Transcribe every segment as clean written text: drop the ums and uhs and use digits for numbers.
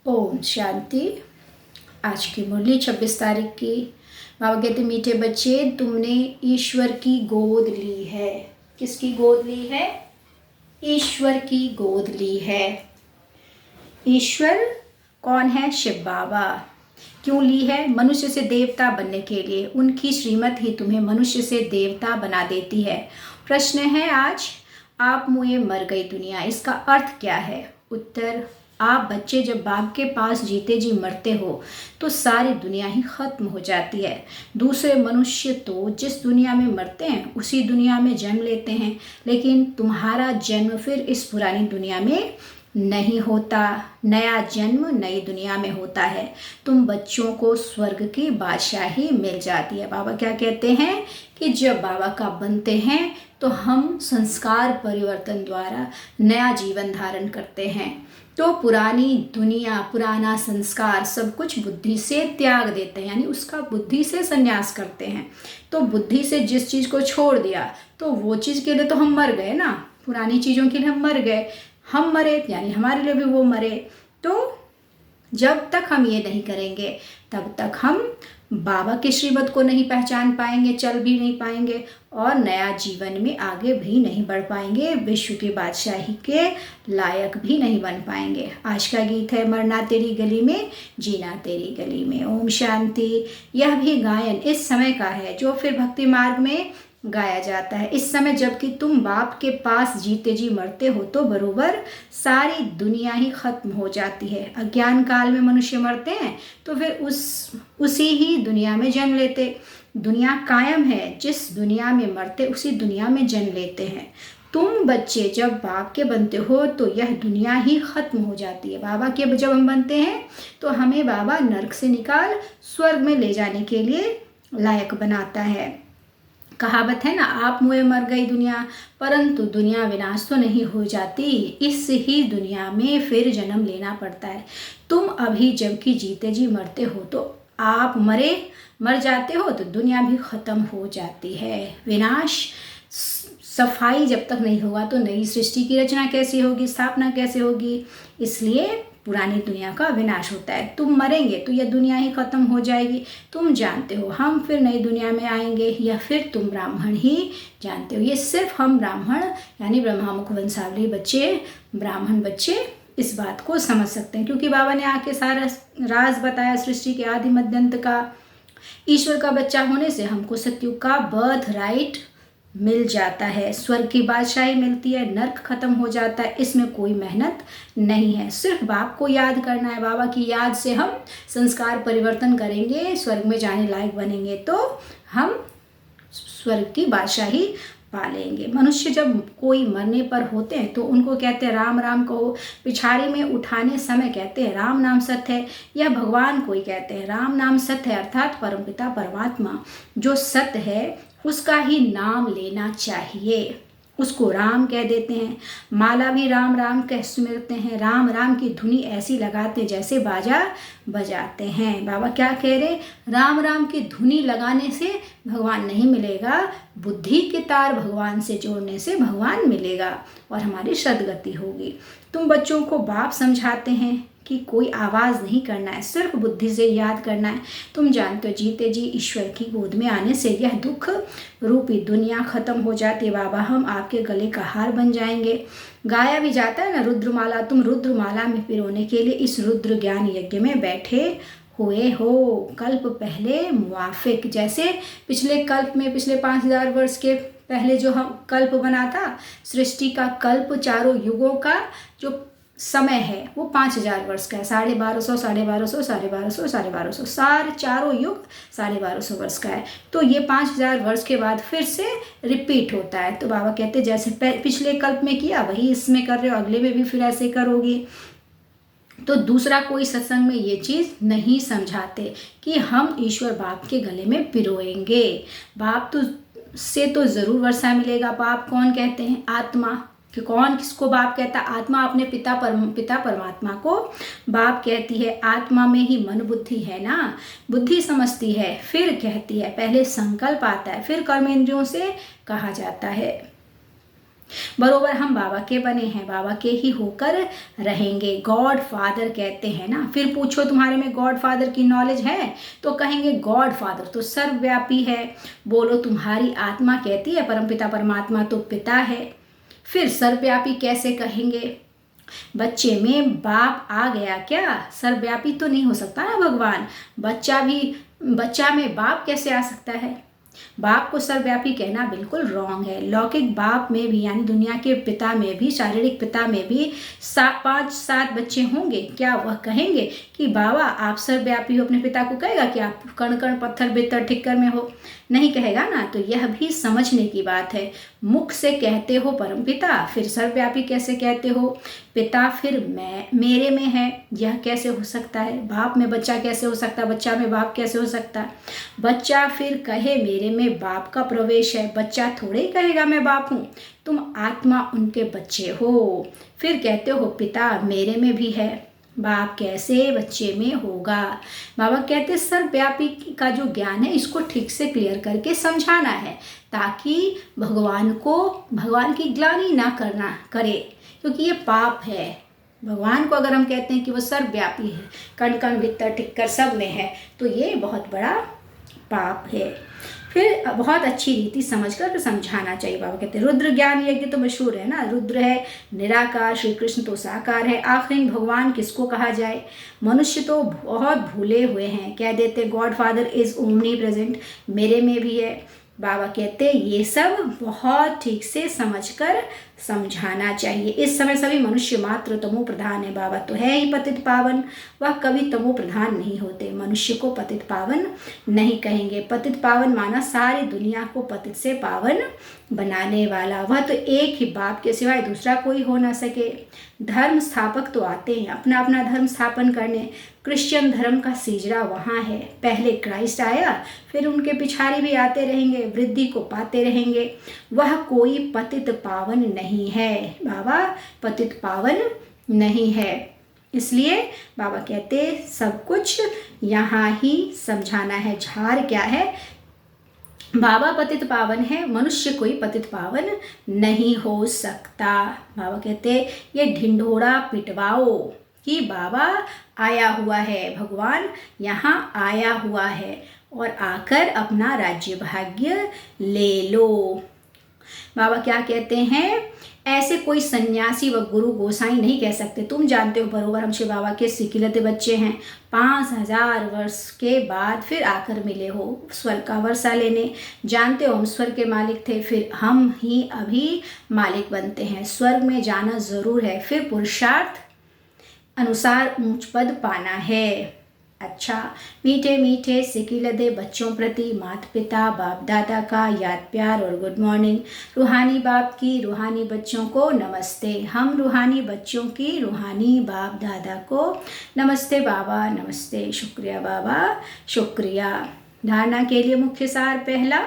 ओम शांति। आज की मुरली 26 तारीख की। बाबा कहते मीठे बच्चे, तुमने ईश्वर की गोद ली है। किसकी गोद ली है? ईश्वर की गोद ली है। ईश्वर कौन है? शिव बाबा। क्यों ली है? मनुष्य से देवता बनने के लिए। उनकी श्रीमत ही तुम्हें मनुष्य से देवता बना देती है। प्रश्न है आज, आप मुए मर गई दुनिया, इसका अर्थ क्या है? उत्तर, आप बच्चे जब बाप के पास जीते जी मरते हो तो सारी दुनिया ही खत्म हो जाती है। दूसरे मनुष्य तो जिस दुनिया में मरते हैं उसी दुनिया में जन्म लेते हैं, लेकिन तुम्हारा जन्म फिर इस पुरानी दुनिया में नहीं होता। नया जन्म नई दुनिया में होता है। तुम बच्चों को स्वर्ग की बादशाही मिल जाती है। बाबा क्या कहते हैं कि जब बाबा का बनते हैं तो हम संस्कार परिवर्तन द्वारा नया जीवन धारण करते हैं। तो पुरानी दुनिया, पुराना संस्कार सब कुछ बुद्धि से त्याग देते हैं, यानी उसका बुद्धि से संन्यास करते हैं। तो बुद्धि से जिस चीज़ को छोड़ दिया तो वो चीज़ के लिए तो हम मर गए ना, पुरानी चीज़ों के लिए हम मर गए। हम मरे यानी हमारे लिए भी वो मरे। तो जब तक हम ये नहीं करेंगे तब तक हम बाबा के श्रीमत को नहीं पहचान पाएंगे, चल भी नहीं पाएंगे और नया जीवन में आगे भी नहीं बढ़ पाएंगे, विश्व की बादशाही के लायक भी नहीं बन पाएंगे। आज का गीत है मरना तेरी गली में, जीना तेरी गली में। ओम शांति। यह भी गायन इस समय का है जो फिर भक्ति मार्ग में गाया जाता है। इस समय जबकि तुम बाप के पास जीते जी मरते हो तो बरोबर सारी दुनिया ही खत्म हो जाती है। अज्ञान काल में मनुष्य मरते हैं तो फिर उसी ही दुनिया में जन्म लेते। दुनिया कायम है, जिस दुनिया में मरते उसी दुनिया में जन्म लेते हैं। तुम बच्चे जब बाप के बनते हो तो यह दुनिया ही खत्म हो जाती है। बाबा के जब हम बनते हैं तो हमें बाबा नरक से निकाल स्वर्ग में ले जाने के लिए लायक बनाता है। कहावत है ना, आप मुए मर गई दुनिया, परंतु दुनिया विनाश तो नहीं हो जाती, इस ही दुनिया में फिर जन्म लेना पड़ता है। तुम अभी जबकि जीते जी मरते हो तो आप मर जाते हो तो दुनिया भी खत्म हो जाती है। विनाश, सफाई जब तक नहीं होगा तो नई सृष्टि की रचना कैसे होगी, स्थापना कैसे होगी? इसलिए पुरानी दुनिया का विनाश होता है। तुम मरेंगे तो यह दुनिया ही खत्म हो जाएगी। तुम जानते हो हम फिर नई दुनिया में आएंगे, या फिर तुम ब्राह्मण ही जानते हो। ये सिर्फ हम ब्राह्मण यानी ब्रह्मामुख वंशावली बच्चे, ब्राह्मण बच्चे इस बात को समझ सकते हैं, क्योंकि बाबा ने आके सारा राज बताया सृष्टि के आदि मध्यांत का। ईश्वर का बच्चा होने से हमको सतयुग का बर्थ राइट मिल जाता है, स्वर्ग की बादशाही मिलती है, नर्क खत्म हो जाता है। इसमें कोई मेहनत नहीं है, सिर्फ बाप को याद करना है। बाबा की याद से हम संस्कार परिवर्तन करेंगे, स्वर्ग में जाने लायक बनेंगे तो हम स्वर्ग की बादशाही पालेंगे। मनुष्य जब कोई मरने पर होते हैं तो उनको कहते हैं राम राम कहो। पिछाड़ी में उठाने समय कहते हैं राम नाम सत्य है। यह भगवान को ही कहते हैं राम नाम सत्य है, अर्थात परमपिता परमात्मा जो सत्य है उसका ही नाम लेना चाहिए। उसको राम कह देते हैं। माला भी राम राम कह सुमिरते हैं। राम राम की धुनी ऐसी लगाते जैसे बाजा बजाते हैं। बाबा क्या कह रहे? राम राम की धुनी लगाने से भगवान नहीं मिलेगा, बुद्धि के तार भगवान से जोड़ने से भगवान मिलेगा और हमारी सदगति होगी। तुम बच्चों को बाप समझाते हैं कि कोई आवाज़ नहीं करना है, सिर्फ बुद्धि से याद करना है। तुम जानते हो जीते जी ईश्वर की गोद में आने से यह दुख रूपी दुनिया खत्म हो जाती है। बाबा हम आपके गले का हार बन जाएंगे। गाया भी जाता है ना रुद्रमाला, तुम रुद्रमाला में पिरोने के लिए इस रुद्र ज्ञान यज्ञ में बैठे हुए हो। कल्प पहले मुआफिक, जैसे पिछले कल्प में पिछले 5000 वर्ष के पहले जो हम कल्प बना था, सृष्टि का कल्प चारों युगों का जो समय है वो 5000 वर्ष का है। 1250, 1250, 1250, 1250, सारे चारों युग 1250 वर्ष का है। तो ये 5000 वर्ष के बाद फिर से रिपीट होता है। तो बाबा कहते जैसे पिछले कल्प में किया वही इसमें कर रहे हो, अगले में भी फिर ऐसे करोगे। तो दूसरा कोई सत्संग में ये चीज़ नहीं समझाते कि हम ईश्वर बाप के गले में पिरोएंगे। बाप तो ज़रूर वर्षा मिलेगा। बाप कौन कहते हैं? आत्मा। कि कौन किसको बाप कहता? आत्मा अपने पिता परमात्मा को बाप कहती है। आत्मा में ही मन बुद्धि है ना, बुद्धि समझती है फिर कहती है। पहले संकल्प आता है फिर कर्मेंद्रियों से कहा जाता है। बरोबर हम बाबा के बने हैं, बाबा के ही होकर रहेंगे। गॉड फादर कहते हैं ना। फिर पूछो तुम्हारे में गॉड फादर की नॉलेज है तो कहेंगे गॉड फादर तो सर्वव्यापी है। बोलो तुम्हारी आत्मा कहती है परमपिता परमात्मा तो पिता है। फिर सर्वव्यापी कैसे कहेंगे? बच्चे में बाप आ गया क्या? सर्वव्यापी तो नहीं हो सकता ना भगवान। बच्चा में बाप कैसे आ सकता है? बाप को सर्वव्यापी कहना बिल्कुल रॉन्ग है। लौकिक बाप में भी यानी दुनिया के पिता में भी, शारीरिक पिता में भी 5-7 बच्चे होंगे। क्या वह कहेंगे कि बाबा आप सर्वव्यापी हो? अपने पिता को कहेगा कि आप कण कण पत्थर बित्तर ठिक्कर में हो? नहीं कहेगा ना। तो यह भी समझने की बात है। मुख से कहते हो परमपिता, फिर सर्वव्यापी कैसे कहते हो? पिता फिर मेरे में है, यह कैसे हो सकता है? बाप में बच्चा कैसे हो सकता है? बच्चा में बाप कैसे हो सकता है? बच्चा फिर कहे मेरे में बाप का प्रवेश है। बच्चा थोड़े ही कहेगा मैं बाप हूँ। तुम आत्मा उनके बच्चे हो। फिर कहते हो पिता मेरे में भी है, बाप कैसे बच्चे में होगा? बाबा कहते सर्वव्यापी का जो ज्ञान है इसको ठीक से क्लियर करके समझाना है ताकि भगवान की ग्लानि ना करना करे, क्योंकि ये पाप है। भगवान को अगर हम कहते हैं कि वो सर्वव्यापी है, कण कण भीतर टिक्कर सब में है, तो ये बहुत बड़ा पाप है। फिर बहुत अच्छी रीति समझकर समझाना चाहिए। बाबा कहते हैं रुद्र ज्ञान यज्ञ तो मशहूर है ना। रुद्र है निराकार, श्री कृष्ण तो साकार है। आखिर भगवान किसको कहा जाए? मनुष्य तो बहुत भूले हुए हैं, कह देते God father is omni present, मेरे में भी है। बाबा कहते ये सब बहुत ठीक से समझकर समझाना चाहिए। इस समय सभी मनुष्य मात्र तमो प्रधान है। बाबा तो है ही पतित पावन, वह कभी तमो प्रधान नहीं होते। मनुष्य को पतित पावन नहीं कहेंगे। पतित पावन माना सारी दुनिया को पतित से पावन बनाने वाला। वह तो एक ही बाप के सिवाय दूसरा कोई हो ना सके। धर्म स्थापक तो आते हैं अपना अपना धर्म स्थापन करने। क्रिश्चियन धर्म का सीजरा वहाँ है। पहले क्राइस्ट आया, फिर उनके पिछाड़ी भी आते रहेंगे, वृद्धि को पाते रहेंगे। वह कोई पतित पावन नहीं है। बाबा पतित पावन नहीं है। इसलिए बाबा कहते सब कुछ यहाँ ही समझाना है। झार क्या है? बाबा पतित पावन है, मनुष्य कोई पतित पावन नहीं हो सकता। बाबा कहते ये ढिंढोरा पिटवाओ कि बाबा आया हुआ है, भगवान यहाँ आया हुआ है और आकर अपना राज्य भाग्य ले लो। बाबा क्या कहते हैं? ऐसे कोई सन्यासी व गुरु गोसाई नहीं कह सकते। तुम जानते हो बरोबर हम शिव बाबा के सिकिलते बच्चे हैं। 5000 वर्ष के बाद फिर आकर मिले हो स्वर्ग का वर्षा लेने। जानते हो हम स्वर्ग के मालिक थे, फिर हम ही अभी मालिक बनते हैं। स्वर्ग में जाना ज़रूर है, फिर पुरुषार्थ अनुसार ऊंच पद पाना है। अच्छा, मीठे मीठे सिकिलदे बच्चों प्रति माता पिता बाप दादा का याद प्यार और गुड मॉर्निंग। रूहानी बाप की रूहानी बच्चों को नमस्ते। हम रूहानी बच्चों की रूहानी बाप दादा को नमस्ते बाबा, नमस्ते। शुक्रिया बाबा, शुक्रिया। धारणा के लिए मुख्य सार पहला,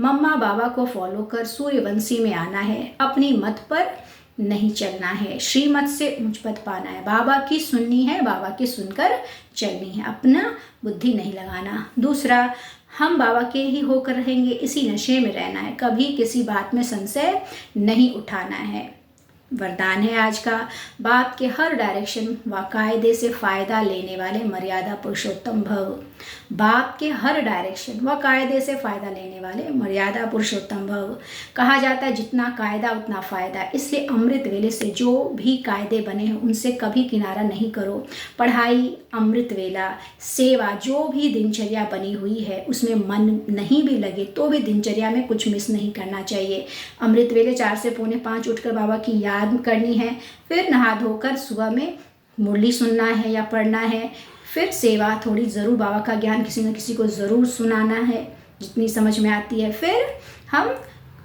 मम्मा बाबा को फॉलो कर सूर्यवंशी में आना है, अपनी मत पर नहीं चलना है, श्रीमत से ऊंच पद पाना है। बाबा की सुननी है, बाबा की सुनकर चलनी है, अपना बुद्धि नहीं लगाना। दूसरा, हम बाबा के ही होकर रहेंगे, इसी नशे में रहना है, कभी किसी बात में संशय नहीं उठाना है। वरदान है आज का, बाप के हर डायरेक्शन व कायदे से फ़ायदा लेने वाले मर्यादा पुरुषोत्तम भव। बाप के हर डायरेक्शन व कायदे से फ़ायदा लेने वाले मर्यादा पुरुषोत्तम भव। कहा जाता है जितना कायदा उतना फ़ायदा, इसलिए अमृत वेले से जो भी कायदे बने हैं उनसे कभी किनारा नहीं करो। पढ़ाई, अमृत वेला, सेवा, जो भी दिनचर्या बनी हुई है उसमें मन नहीं भी लगे तो भी दिनचर्या में कुछ मिस नहीं करना चाहिए। अमृत वेले 4 से 4:45 उठकर बाबा की याद करनी है, फिर नहा धोकर सुबह में मुरली सुनना है या पढ़ना है, फिर सेवा थोड़ी ज़रूर, बाबा का ज्ञान किसी न किसी को ज़रूर सुनाना है जितनी समझ में आती है। फिर हम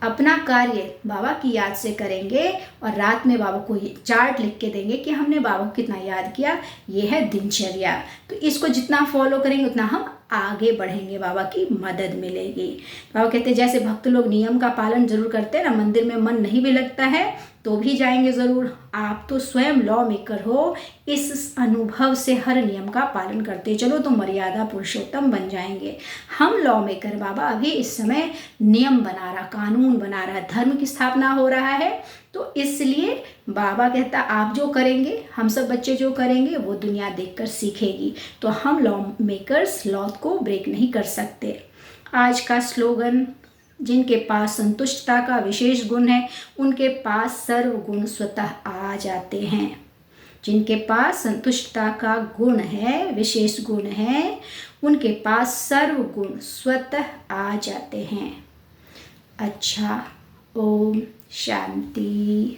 अपना कार्य बाबा की याद से करेंगे और रात में बाबा को ये चार्ट लिख के देंगे कि हमने बाबा को कितना याद किया। ये है दिनचर्या। तो इसको जितना फॉलो करेंगे उतना हम आगे बढ़ेंगे, बाबा की मदद मिलेगी। बाबा कहते हैं जैसे भक्त लोग नियम का पालन जरूर करते हैं ना, मंदिर में मन नहीं भी लगता है तो भी जाएंगे ज़रूर। आप तो स्वयं लॉ मेकर हो, इस अनुभव से हर नियम का पालन करते चलो तो मर्यादा पुरुषोत्तम बन जाएंगे। हम लॉ मेकर बाबा अभी इस समय नियम बना रहा, कानून बना रहा, धर्म की स्थापना हो रहा है। तो इसलिए बाबा कहता आप जो करेंगे, हम सब बच्चे जो करेंगे वो दुनिया देखकर सीखेगी। तो हम लॉ मेकर्स लॉ को ब्रेक नहीं कर सकते। आज का स्लोगन, जिनके पास संतुष्टता का विशेष गुण है उनके पास सर्व गुण स्वतः आ जाते हैं। जिनके पास संतुष्टता का गुण है, विशेष गुण है, उनके पास सर्व गुण स्वतः आ जाते हैं। अच्छा, ओम शांति।